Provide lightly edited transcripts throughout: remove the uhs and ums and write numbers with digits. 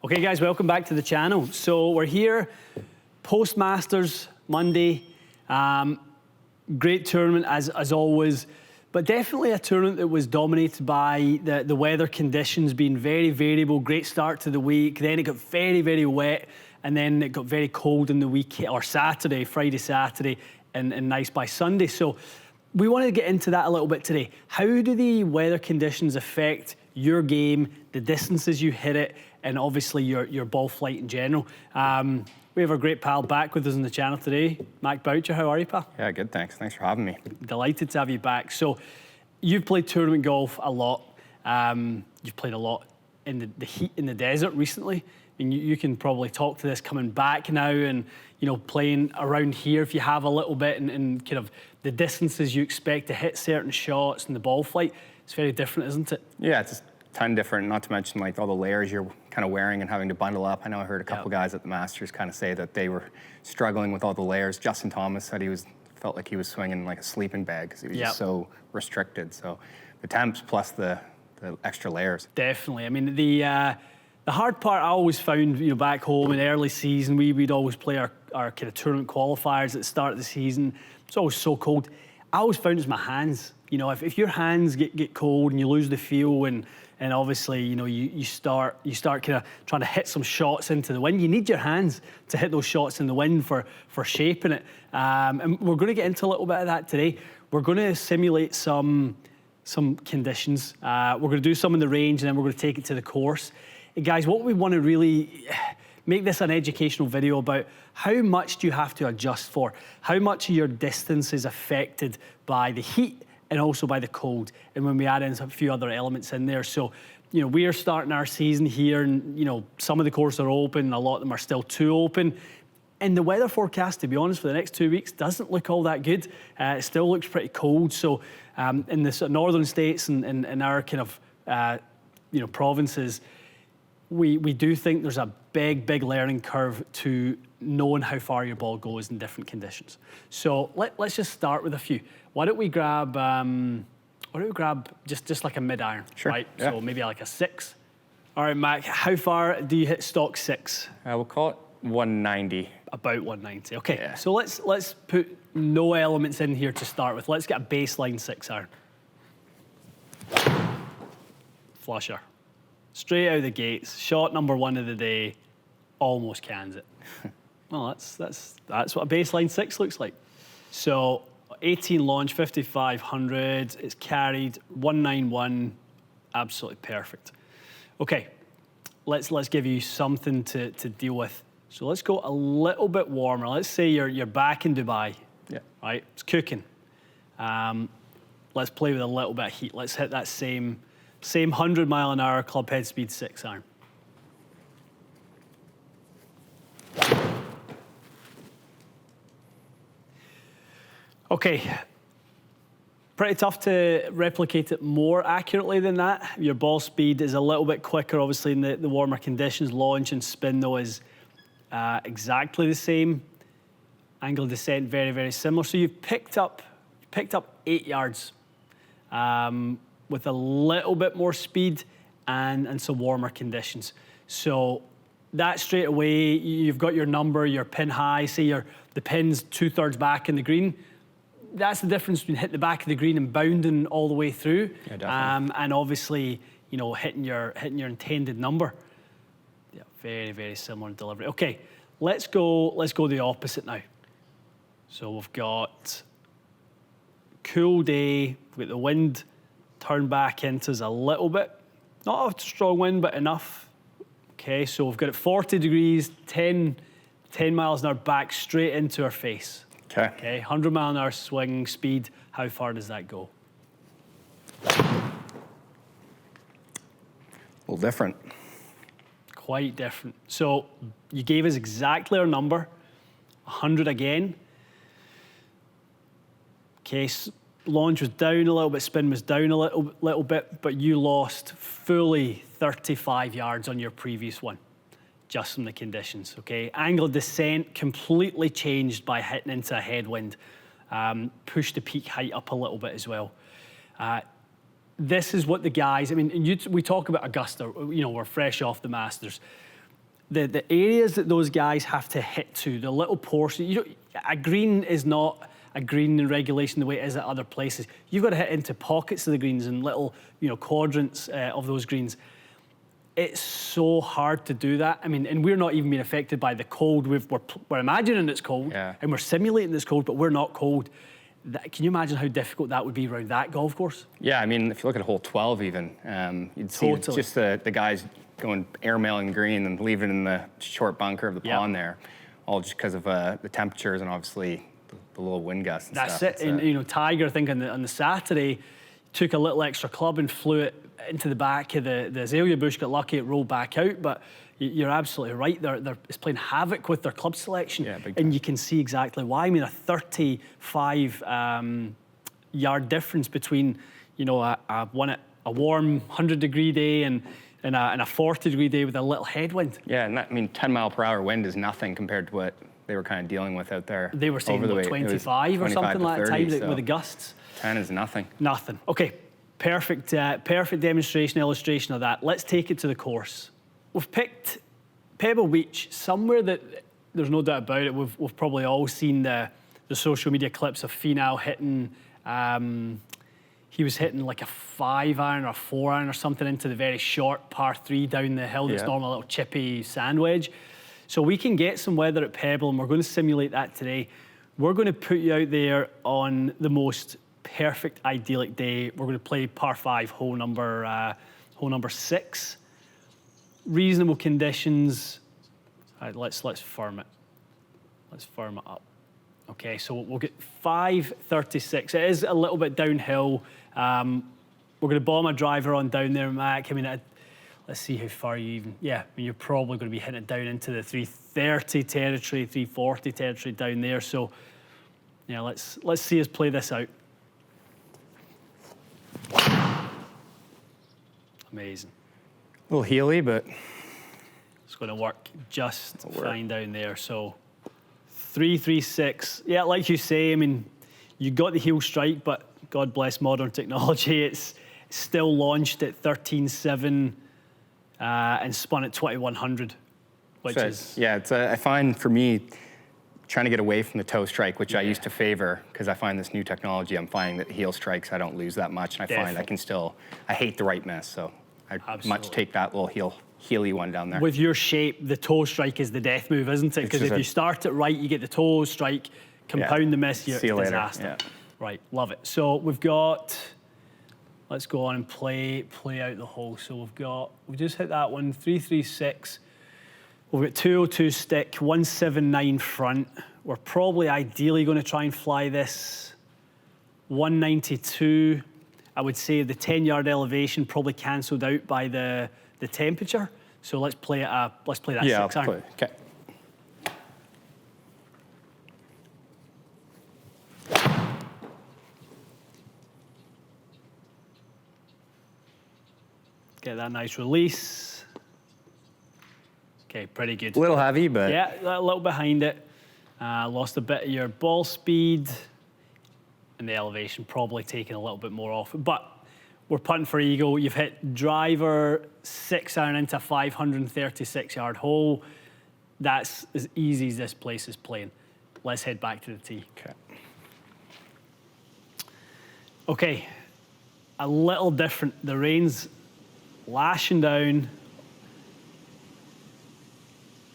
Okay guys, welcome back to the channel. So we're here post-Masters Monday. Great tournament as always, but definitely a tournament that was dominated by the weather conditions being very variable. Great start to the week, then it got very, very wet, and then it got very cold in the weekend, or Saturday, Friday, Saturday, and nice by Sunday. So we wanted to get into that a little bit today. How do the weather conditions affect your game, the distances you hit it, and obviously your ball flight in general? We have our great pal back with us on the channel today. Mac Boucher, how are you, pal? Yeah, good, thanks. Thanks for having me. Delighted to have you back. So you've played tournament golf a lot. You've played a lot in the heat in the desert recently. And you can probably talk to this coming back now and, you know, playing around here if you have a little bit and kind of the distances you expect to hit certain shots and the ball flight. It's very different, isn't it? Yeah, it's a ton different, not to mention like all the layers you're kind of wearing and having to bundle up. I know I heard a couple guys at the Masters kind of say that they were struggling with all the layers. Justin Thomas said felt like he was swinging like a sleeping bag because he was just so restricted. So the temps plus the extra layers. Definitely. I mean, the hard part I always found, you know, back home in early season, we'd always play our kind of tournament qualifiers at the start of the season. It's always so cold. I always found it's my hands. You know, if your hands get cold and you lose the feel and obviously, you know, you start kind of trying to hit some shots into the wind. You need your hands to hit those shots in the wind for shaping it. And we're going to get into a little bit of that today. We're going to simulate some conditions. We're going to do some in the range and then we're going to take it to the course. And guys, what we want to really make this an educational video about how much do you have to adjust for? How much of your distance is affected by the heat and also by the cold, and when we add in a few other elements in there. So, you know, we are starting our season here and, you know, some of the courses are open, a lot of them are still too open. And the weather forecast, to be honest, for the next 2 weeks doesn't look all that good. It still looks pretty cold. So in the sort of northern states and in our kind of, you know, provinces, we do think there's a big learning curve to knowing how far your ball goes in different conditions. So let's just start with a few. Why don't we grab just like a mid-iron, right? Yeah. So maybe like a 6. All right, Mac, how far do you hit stock 6? We'll call it 190. About 190, okay. Yeah. So let's put no elements in here to start with. Let's get a baseline 6-iron. Flusher. Straight out of the gates, shot number 1 of the day, almost cans it. Well, that's what a baseline 6 looks like. So 18 launch, 5,500, it's carried, 191, absolutely perfect. Okay, let's give you something to deal with. So let's go a little bit warmer. Let's say you're back in Dubai, right? It's cooking. Let's play with a little bit of heat. Let's hit that same 100-mile-an-hour club head speed 6-iron. Okay, pretty tough to replicate it more accurately than that. Your ball speed is a little bit quicker, obviously, in the warmer conditions. Launch and spin, though, is exactly the same. Angle of descent, very, very similar. So you've picked up 8 yards with a little bit more speed and some warmer conditions. So that straight away, you've got your number, your pin high, say the pin's 2/3 back in the green. That's the difference between hitting the back of the green and bounding all the way through. Yeah, definitely. And obviously, you know, hitting your intended number. Yeah, very, very similar in delivery. Okay, let's go the opposite now. So we've got cool day, we've got the wind turn back into us a little bit. Not a strong wind, but enough. Okay, so we've got it 40 degrees, 10 miles an hour back straight into our face. Okay, 100-mile-an-hour swing speed. How far does that go? A little different. Quite different. So you gave us exactly our number, 100 again. Okay, launch was down a little bit, spin was down a little bit, but you lost fully 35 yards on your previous one, just from the conditions, okay? Angle of descent completely changed by hitting into a headwind. Pushed the peak height up a little bit as well. This is what the guys, I mean, we talk about Augusta, you know, we're fresh off the Masters. the areas that those guys have to hit to, the little portion. A green is not a green in regulation the way it is at other places. You've got to hit into pockets of the greens and little, quadrants of those greens. It's so hard to do that. I mean, and we're not even being affected by the cold. We're imagining it's cold, and we're simulating it's cold, but we're not cold. Can you imagine how difficult that would be around that golf course? Yeah, I mean, if you look at hole 12 even, you'd see just the guys going airmailing green and leaving it in the short bunker of the pond there, all just because of the temperatures and obviously the little wind gusts and stuff. That's it. And, Tiger, I think on the Saturday, took a little extra club and flew it into the back of the azalea bush, got lucky, it rolled back out, but you're absolutely right. It's playing havoc with their club selection, and you can see exactly why. I mean, a 35 yard difference between, a warm 100-degree day and a 40-degree day with a little headwind. Yeah, and 10-mile-per-hour wind is nothing compared to what they were kind of dealing with out there. They were saying 25 or something like that time with the gusts. 10 is nothing. Nothing. Okay, perfect demonstration, illustration of that. Let's take it to the course. We've picked Pebble Beach, somewhere that there's no doubt about it. We've probably all seen the social media clips of Finau hitting. He was hitting like a 5-iron or a 4-iron or something into the very short par 3 down the hill. That's normally a little chippy sand wedge. So we can get some weather at Pebble, and we're going to simulate that today. We're going to put you out there on the most perfect, idyllic day. We're going to play par 5, hole number 6. Reasonable conditions. All right, let's firm it. Let's firm it up. Okay, so we'll get 536. It is a little bit downhill. We're going to bomb a driver on down there, Mac. I mean, let's see how far you even... Yeah, I mean, you're probably going to be hitting it down into the 330 territory, 340 territory down there. So, yeah, let's see us play this out. Amazing. A little heely, but... It's going to work just fine down there. So, 336. Yeah, like you say, I mean, you got the heel strike, but God bless modern technology. It's still launched at 13.7 and spun at 2100, which is... Yeah, I find for me, trying to get away from the toe strike, which I used to favor, because I find this new technology, I'm finding that heel strikes, I don't lose that much, and I find I can still... I hate the right miss, so I'd much take that little heely one down there. With your shape, the toe strike is the death move, isn't it? Because if you start it right, you get the toe strike, compound the miss, you're disaster. Yeah. Right, love it. So we've got, let's go on and play out the hole. So we just hit that one, 336. We've got 202 stick, 179 front. We're probably ideally going to try and fly this 192. I would say the 10-yard elevation probably cancelled out by the temperature. So let's play that 6-iron. Okay. Get that nice release. Okay, pretty good. A little heavy, but... Yeah, a little behind it. Lost a bit of your ball speed. And the elevation probably taking a little bit more off. But we're putting for eagle. You've hit driver 6-iron into a 536-yard hole. That's as easy as this place is playing. Let's head back to the tee. Okay, a little different. The rain's lashing down.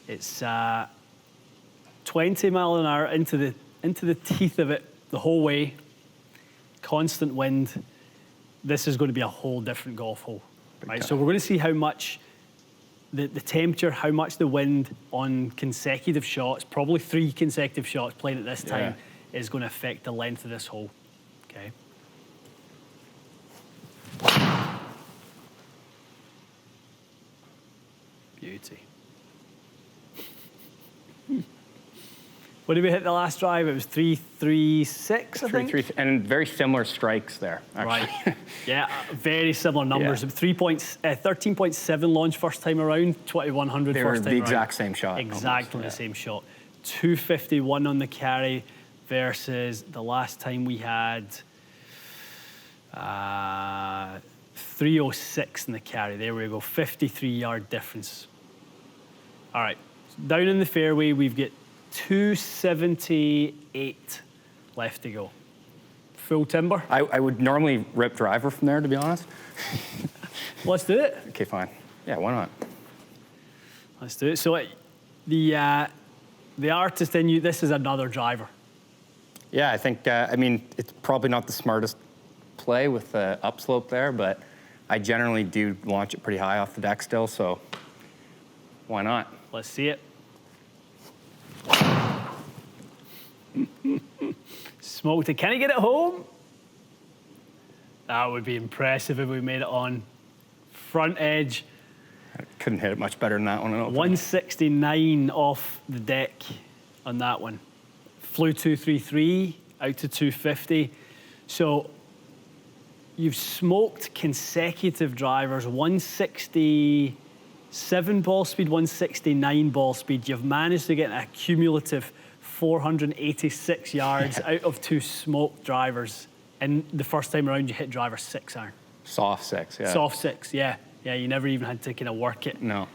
It's 20 mile an hour into the teeth of it the whole way. Constant wind. This is going to be a whole different golf hole, right? So we're going to see how much the temperature, how much the wind on consecutive shots, probably 3 consecutive shots playing at this time, is going to affect the length of this hole. Okay. Beauty. What did we hit the last drive? It was 336, I think? And very similar strikes there, actually. Right. Yeah, very similar numbers. 13.7 launch first time around, 2100 they first time around. They were the exact same shot. Exactly the same shot. 251 on the carry versus the last time we had 306 in the carry. There we go, 53-yard difference. All right, down in the fairway, we've got 278 left to go. Full timber. I would normally rip driver from there, to be honest. Let's do it. Okay, fine. Yeah, why not? Let's do it. So the artist in you, this is another driver. Yeah, I think, I mean, it's probably not the smartest play with the upslope there, but I generally do launch it pretty high off the deck still, so why not? Let's see it. Smoked it. Can he get it home? That would be impressive if we made it on. Front edge. I couldn't hit it much better than that one. 169 off the deck on that one. Flew 233 out to 250. So you've smoked consecutive drivers, 167 ball speed, 169 ball speed. You've managed to get a cumulative 486 yards out of 2 smoked drivers. And the first time around, you hit driver 6 iron. Soft 6, yeah. Soft 6, yeah. Yeah, you never even had to kind of work it. No.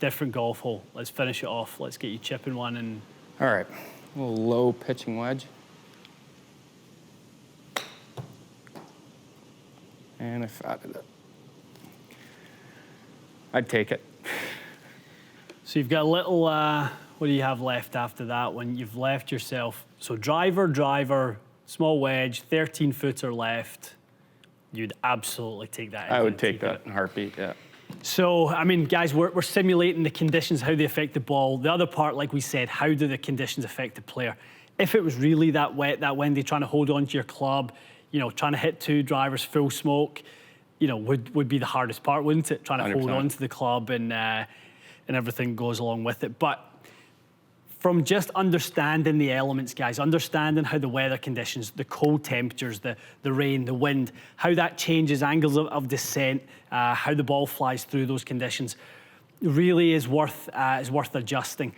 Different golf hole. Let's finish it off. Let's get you chipping one. And All right, a little low pitching wedge. And I fatted it. I'd take it. so you've got a little, what do you have left after that one? You've left yourself, so driver, small wedge, 13-footer left. You'd absolutely take that. I would take that in a heartbeat, yeah. So, I mean, guys, we're simulating the conditions, how they affect the ball. The other part, like we said, how do the conditions affect the player? If it was really that wet, that windy, trying to hold on to your club, you know, trying to hit 2 drivers full smoke, you know, would be the hardest part, wouldn't it? Trying to 100%. hold on to the club and everything goes along with it. But from just understanding the elements, guys, understanding how the weather conditions, the cold temperatures, the rain, the wind, how that changes angles of descent, how the ball flies through those conditions, really is worth adjusting.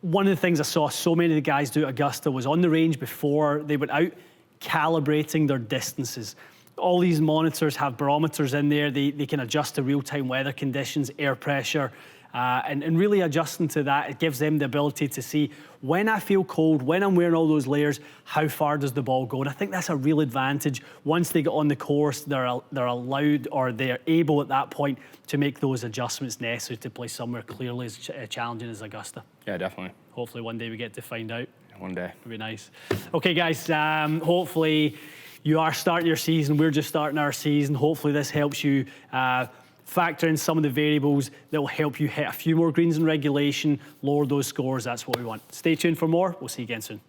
One of the things I saw so many of the guys do at Augusta was on the range before they went out, calibrating their distances. All these monitors have barometers in there. They can adjust to real-time weather conditions, air pressure, and really adjusting to that. It gives them the ability to see when I feel cold, when I'm wearing all those layers, how far does the ball go? And I think that's a real advantage. Once they get on the course, they're allowed, or they're able at that point to make those adjustments necessary to play somewhere clearly as challenging as Augusta. Yeah, definitely. Hopefully one day we get to find out. One day. It'd be nice. Okay, guys, hopefully you are starting your season. We're just starting our season. Hopefully this helps you factor in some of the variables that will help you hit a few more greens in regulation, lower those scores. That's what we want. Stay tuned for more. We'll see you again soon.